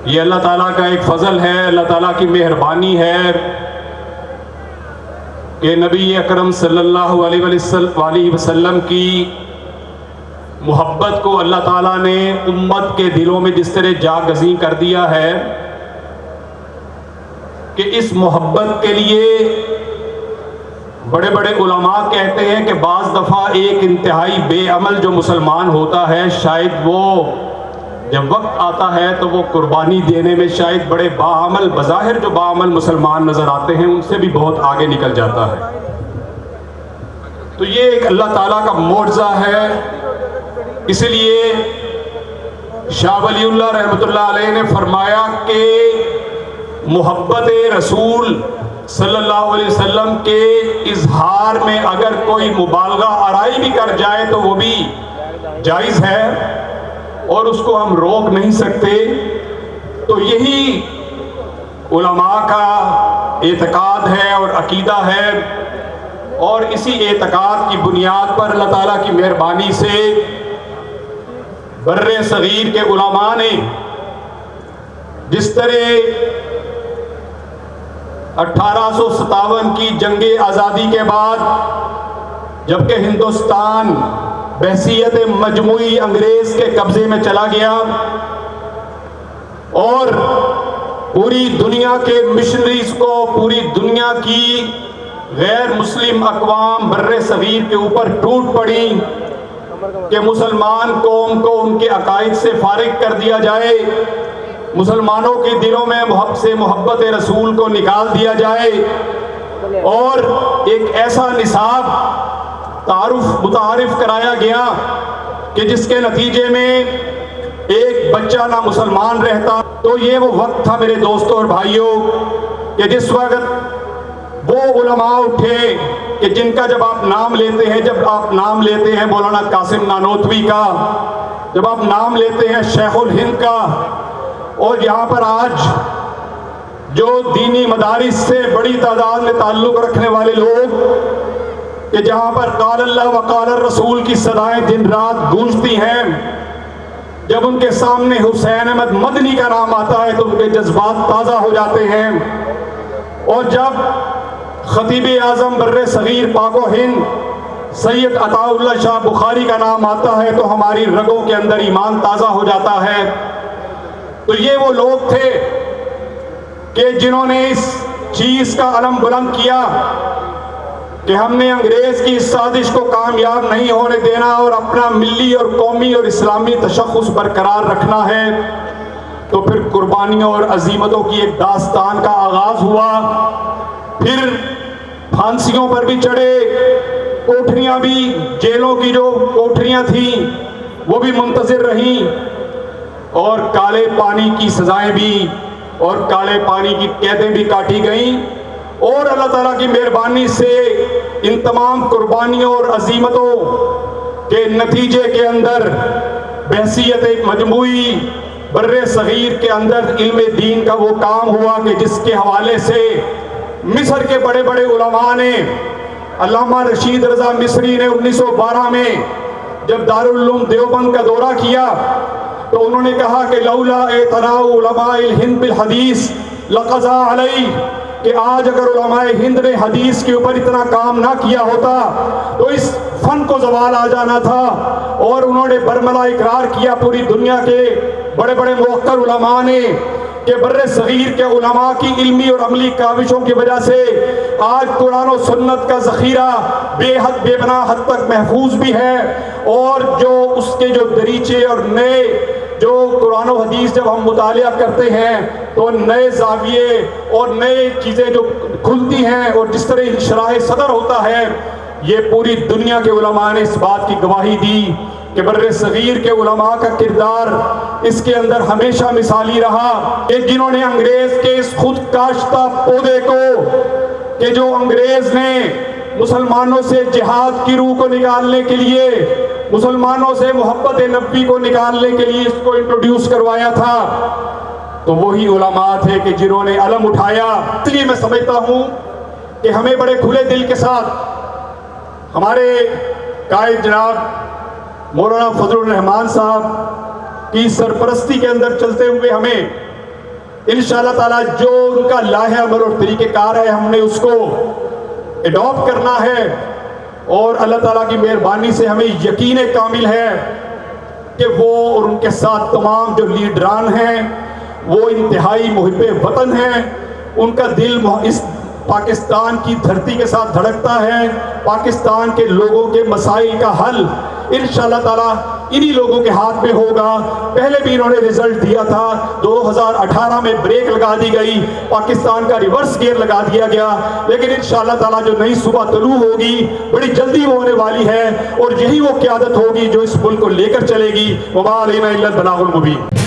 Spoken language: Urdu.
یہ اللہ تعالیٰ کا ایک فضل ہے، اللہ تعالیٰ کی مہربانی ہے کہ نبی اکرم صلی اللہ علیہ وسلم کی محبت کو اللہ تعالیٰ نے امت کے دلوں میں جس طرح جاگزیں کر دیا ہے کہ اس محبت کے لیے بڑے بڑے علماء کہتے ہیں کہ بعض دفعہ ایک انتہائی بے عمل جو مسلمان ہوتا ہے، شاید وہ جب وقت آتا ہے تو وہ قربانی دینے میں شاید بڑے باعمل، بظاہر جو باعمل مسلمان نظر آتے ہیں ان سے بھی بہت آگے نکل جاتا ہے۔ تو یہ ایک اللہ تعالیٰ کا معجزہ ہے۔ اس لیے شاہ ولی اللہ رحمۃ اللہ علیہ نے فرمایا کہ محبت رسول صلی اللہ علیہ وسلم کے اظہار میں اگر کوئی مبالغہ آرائی بھی کر جائے تو وہ بھی جائز ہے اور اس کو ہم روک نہیں سکتے۔ تو یہی علماء کا اعتقاد ہے اور عقیدہ ہے، اور اسی اعتقاد کی بنیاد پر اللہ تعالیٰ کی مہربانی سے بر صغیر کے علماء نے جس طرح 1857 کی جنگ آزادی کے بعد جبکہ ہندوستان بحیثیت مجموعی انگریز کے قبضے میں چلا گیا اور پوری دنیا کے مشنریز کو، پوری دنیا کی غیر مسلم اقوام بر صغیر کے اوپر ٹوٹ پڑی کہ مسلمان قوم کو ان کے عقائد سے فارغ کر دیا جائے، مسلمانوں کے دلوں میں محبت رسول کو نکال دیا جائے، اور ایک ایسا نصاب متعارف کرایا گیا کہ جس کے نتیجے میں ایک بچہ نہ مسلمان رہتا۔ تو یہ وہ وقت تھا میرے دوستوں اور بھائیوں کہ جس وقت وہ علماء اٹھے کہ جن کا جب آپ نام لیتے ہیں مولانا قاسم نانوتوی کا، جب آپ نام لیتے ہیں شیخ الہند کا، اور یہاں پر آج جو دینی مدارس سے بڑی تعداد میں تعلق رکھنے والے لوگ کہ جہاں پر قال اللہ وقال الرسول کی صدائیں دن رات گونجتی ہیں، جب ان کے سامنے حسین احمد مدنی کا نام آتا ہے تو ان کے جذبات تازہ ہو جاتے ہیں، اور جب خطیب اعظم بر صغیر پاک و ہند سید عطا اللہ شاہ بخاری کا نام آتا ہے تو ہماری رگوں کے اندر ایمان تازہ ہو جاتا ہے۔ تو یہ وہ لوگ تھے کہ جنہوں نے اس چیز کا علم بلند کیا کہ ہم نے انگریز کی اس سازش کو کامیاب نہیں ہونے دینا اور اپنا ملی اور قومی اور اسلامی تشخص برقرار رکھنا ہے۔ تو پھر قربانیوں اور عزیمتوں کی ایک داستان کا آغاز ہوا، پھر پھانسیوں پر بھی چڑھے، کوٹھریاں بھی، جیلوں کی جو کوٹھریاں تھیں وہ بھی منتظر رہیں، اور کالے پانی کی سزائیں بھی اور کالے پانی کی قیدیں بھی کاٹی گئیں، اور اللہ تعالیٰ کی مہربانی سے ان تمام قربانیوں اور عزیمتوں کے نتیجے کے اندر بحیثیت ایک مجموعی بر صغیر کے اندر علم دین کا وہ کام ہوا کہ جس کے حوالے سے مصر کے بڑے بڑے علماء نے، علامہ رشید رضا مصری نے 1912 میں جب دارالعلوم دیوبند کا دورہ کیا تو انہوں نے کہا کہ لولا اعتناء علماء الہند بالحدیث لقضى علیہ، کہ آج اگر علماء ہند نے حدیث کے اوپر اتنا کام نہ کیا ہوتا تو اس فن کو زوال آ جانا تھا۔ اور انہوں نے برملا اقرار کیا پوری دنیا کے بڑے بڑے موقر علماء نے کہ بر صغیر کے علماء کی علمی اور عملی کاوشوں کی وجہ سے آج قرآن و سنت کا ذخیرہ بے حد بے پناہ حد تک محفوظ بھی ہے، اور جو اس کے جو دریچے اور نئے جو قرآن و حدیث جب ہم مطالعہ کرتے ہیں تو نئے زاویے اور نئے چیزیں جو کھلتی ہیں، اور جس طرح انشراح صدر ہوتا ہے، یہ پوری دنیا کے علماء نے اس بات کی گواہی دی کہ بر صغیر کے علماء کا کردار اس کے اندر ہمیشہ مثالی رہا، کہ جنہوں نے انگریز کے اس خود کاشتہ پودے کو کہ جو انگریز نے مسلمانوں سے جہاد کی روح کو نکالنے کے لیے، مسلمانوں سے محبت نبی کو نکالنے کے لیے اس کو انٹروڈیوس کروایا تھا، تو وہی علماء تھے کہ جنہوں نے علم اٹھایا۔ اس لیے میں سمجھتا ہوں کہ ہمیں بڑے کھلے دل کے ساتھ ہمارے قائد جناب مولانا فضل الرحمان صاحب کی سرپرستی کے اندر چلتے ہوئے ہمیں انشاءاللہ تعالیٰ جو ان کا لائحہ عمل اور طریقہ کار ہے ہم نے اس کو اڈاپٹ کرنا ہے، اور اللہ تعالیٰ کی مہربانی سے ہمیں یقین کامل ہے کہ وہ اور ان کے ساتھ تمام جو لیڈران ہیں وہ انتہائی محب وطن ہیں، ان کا دل اس پاکستان کی دھرتی کے ساتھ دھڑکتا ہے، پاکستان کے لوگوں کے مسائل کا حل انشاءاللہ تعالیٰ انہی لوگوں کے ہاتھ میں ہوگا۔ پہلے بھی انہوں نے رزلٹ دیا تھا، 2018 میں بریک لگا دی گئی، پاکستان کا ریورس گیئر لگا دیا گیا، لیکن انشاءاللہ تعالیٰ جو نئی صبح طلوع ہوگی بڑی جلدی وہ ہونے والی ہے، اور یہی وہ قیادت ہوگی جو اس ملک کو لے کر چلے گی۔ وما علینا الا البلاغ المبین۔